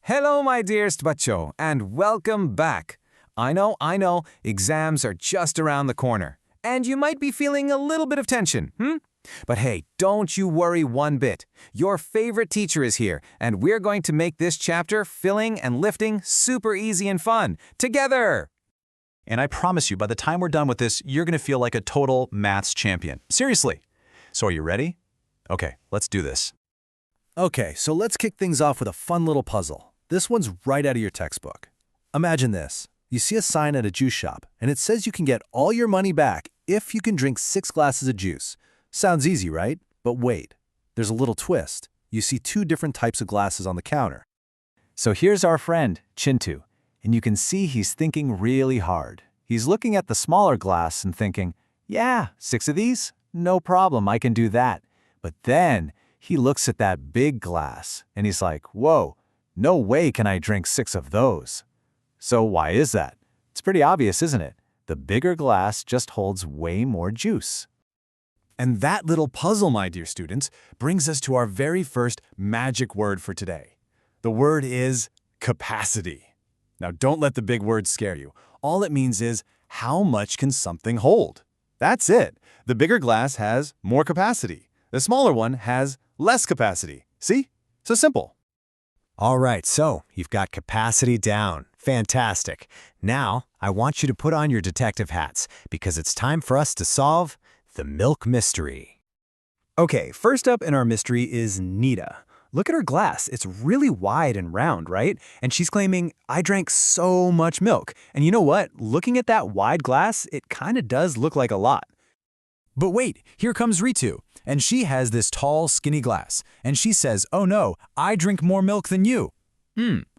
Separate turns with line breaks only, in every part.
Hello, my dearest bachcho, and welcome back. I know, exams are just around the corner, and you might be feeling a little bit of tension, But hey, don't you worry one bit. Your favorite teacher is here, and we're going to make this chapter filling and lifting super easy and fun, together!
And I promise you, by the time we're done with this, you're going to feel like a total maths champion. Seriously. So are you ready? Okay, let's do this.
Okay, so let's kick things off with a fun little puzzle. This one's right out of your textbook. Imagine this. You see a sign at a juice shop, and it says you can get all your money back if you can drink 6 glasses of juice. Sounds easy, right? But wait, there's a little twist. You see 2 different types of glasses on the counter.
So here's our friend, Chintu, and you can see he's thinking really hard. He's looking at the smaller glass and thinking, yeah, 6 of these? No problem, I can do that. But then he looks at that big glass, and he's like, whoa, no way can I drink 6 of those. So why is that? It's pretty obvious, isn't it? The bigger glass just holds way more juice.
And that little puzzle, my dear students, brings us to our very first magic word for today. The word is capacity. Now, don't let the big words scare you. All it means is, how much can something hold? That's it. The bigger glass has more capacity. The smaller one has less capacity. See? So simple.
All right, so you've got capacity down. Fantastic. Now, I want you to put on your detective hats because it's time for us to solve the milk mystery.
Okay, first up in our mystery is Nita. Look at her glass. It's really wide and round, right? And she's claiming, I drank so much milk. And you know what? Looking at that wide glass, it kind of does look like a lot.
But wait, here comes Ritu, and she has this tall, skinny glass, and she says, oh no, I drink more milk than you.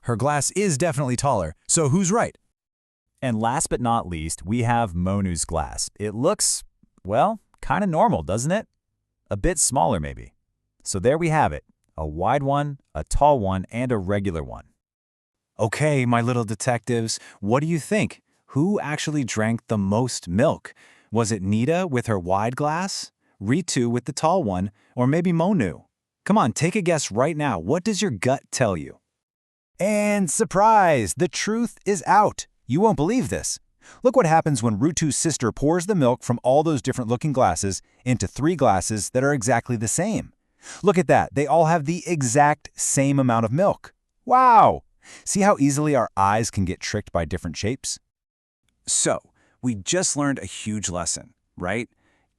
Her glass is definitely taller, so who's right?
And last but not least, we have Monu's glass. It looks, well, kind of normal, doesn't it? A bit smaller, maybe. So there we have it. A wide one, a tall one, and a regular one. Okay, my little detectives, what do you think? Who actually drank the most milk? Was it Nita with her wide glass, Ritu with the tall one, or maybe Monu? Come on, take a guess right now. What does your gut tell you? And surprise, the truth is out. You won't believe this. Look what happens when Ritu's sister pours the milk from all those different looking glasses into 3 glasses that are exactly the same. Look at that. They all have the exact same amount of milk. Wow! See how easily our eyes can get tricked by different shapes?
So, we just learned a huge lesson, right?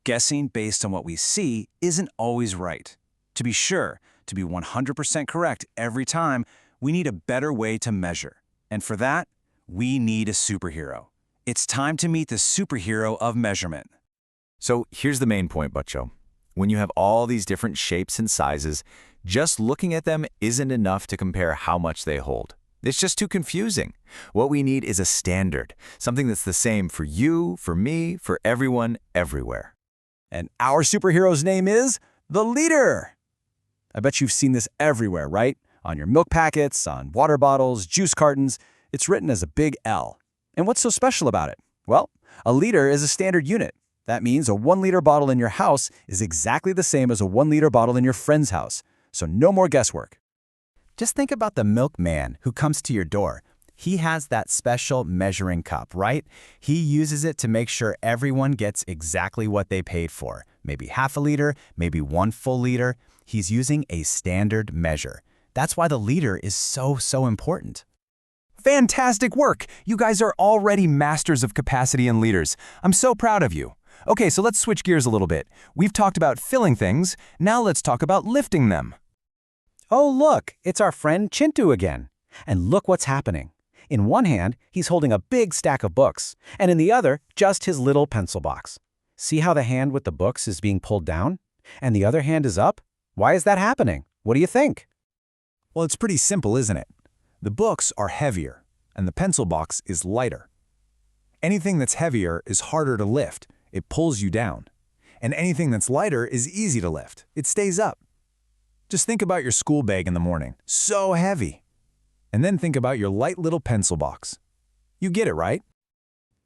Guessing based on what we see isn't always right. To be sure, to be 100% correct every time, we need a better way to measure. And for that, we need a superhero. It's time to meet the superhero of measurement.
So here's the main point, Butcho. When you have all these different shapes and sizes, just looking at them isn't enough to compare how much they hold. It's just too confusing. What we need is a standard, something that's the same for you, for me, for everyone, everywhere.
And our superhero's name is the Litre. I bet you've seen this everywhere, right? On your milk packets, on water bottles, juice cartons. It's written as a big L. And what's so special about it? Well, a liter is a standard unit. That means a 1-liter bottle in your house is exactly the same as a 1-liter bottle in your friend's house. So no more guesswork.
Just think about the milkman who comes to your door. He has that special measuring cup, right? He uses it to make sure everyone gets exactly what they paid for. Maybe half a liter, maybe 1 full liter. He's using a standard measure. That's why the liter is so important.
Fantastic work! You guys are already masters of capacity and liters. I'm so proud of you. Okay, so let's switch gears a little bit. We've talked about filling things. Now let's talk about lifting them.
Oh, look, it's our friend Chintu again. And look what's happening. In one hand, he's holding a big stack of books, and in the other, just his little pencil box. See how the hand with the books is being pulled down? And the other hand is up? Why is that happening? What do you think?
Well, it's pretty simple, isn't it? The books are heavier, and the pencil box is lighter. Anything that's heavier is harder to lift. It pulls you down. And anything that's lighter is easy to lift. It stays up. Just think about your school bag in the morning. So heavy. And then think about your light little pencil box. You get it, right?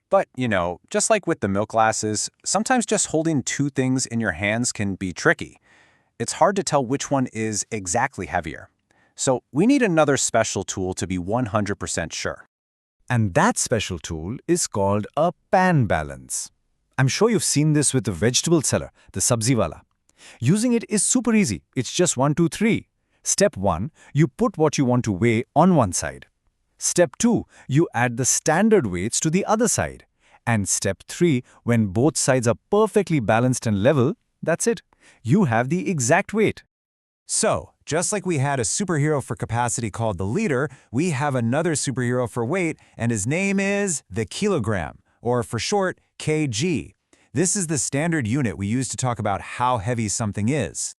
But, you know, just like with the milk glasses, sometimes just holding 2 things in your hands can be tricky. It's hard to tell which one is exactly heavier.
So we need another special tool to be 100% sure.
And that special tool is called a pan balance. I'm sure you've seen this with the vegetable seller, the sabzi wala. Using it is super easy. It's just 1, 2, 3. Step 1, you put what you want to weigh on one side. Step 2, you add the standard weights to the other side. And step 3, when both sides are perfectly balanced and level, that's it. You have the exact weight.
So, just like we had a superhero for capacity called the liter, we have another superhero for weight, and his name is the kilogram, or for short, kg. This is the standard unit we use to talk about how heavy something is.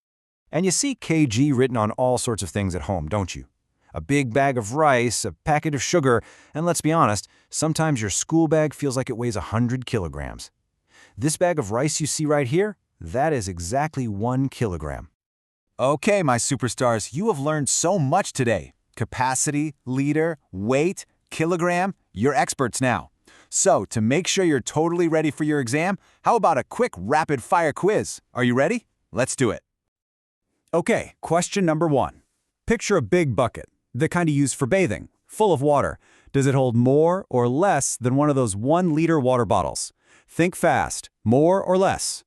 And you see kg written on all sorts of things at home, don't you? A big bag of rice, a packet of sugar, and let's be honest, sometimes your school bag feels like it weighs 100 kilograms. This bag of rice you see right here, that is exactly 1 kilogram.
Okay, my superstars, you have learned so much today. Capacity, liter, weight, kilogram, you're experts now. So, to make sure you're totally ready for your exam, how about a quick rapid-fire quiz? Are you ready? Let's do it.
Okay, question number 1. Picture a big bucket, the kind you use for bathing, full of water. Does it hold more or less than one of those 1-liter water bottles? Think fast. More or less?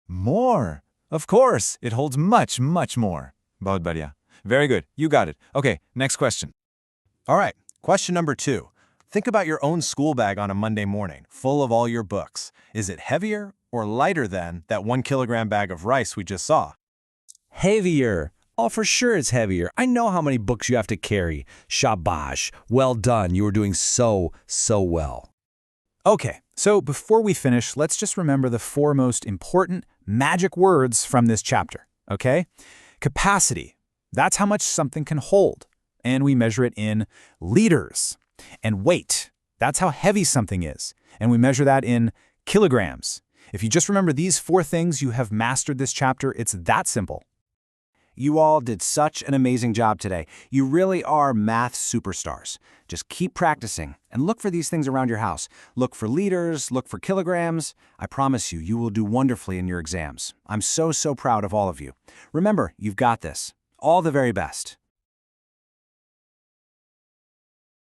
More. Of course, it holds much, much more. Bahut badhiya. Very good, you got it. Okay, next question.
All right, question number 2. Think about your own school bag on a Monday morning, full of all your books. Is it heavier or lighter than that 1 kilogram bag of rice we just saw?
Heavier. Oh, for sure it's heavier. I know how many books you have to carry. Shabash. Well done. You were doing so well.
Okay, so before we finish, let's just remember the 4 most important magic words from this chapter, okay? Capacity. That's how much something can hold, and we measure it in liters. And weight. That's how heavy something is, and we measure that in kilograms. If you just remember these 4 things, you have mastered this chapter. It's that simple.
You all did such an amazing job today. You really are math superstars. Just keep practicing and look for these things around your house. Look for liters, look for kilograms. I promise you, you will do wonderfully in your exams. I'm so proud of all of you. Remember, you've got this. All the very best.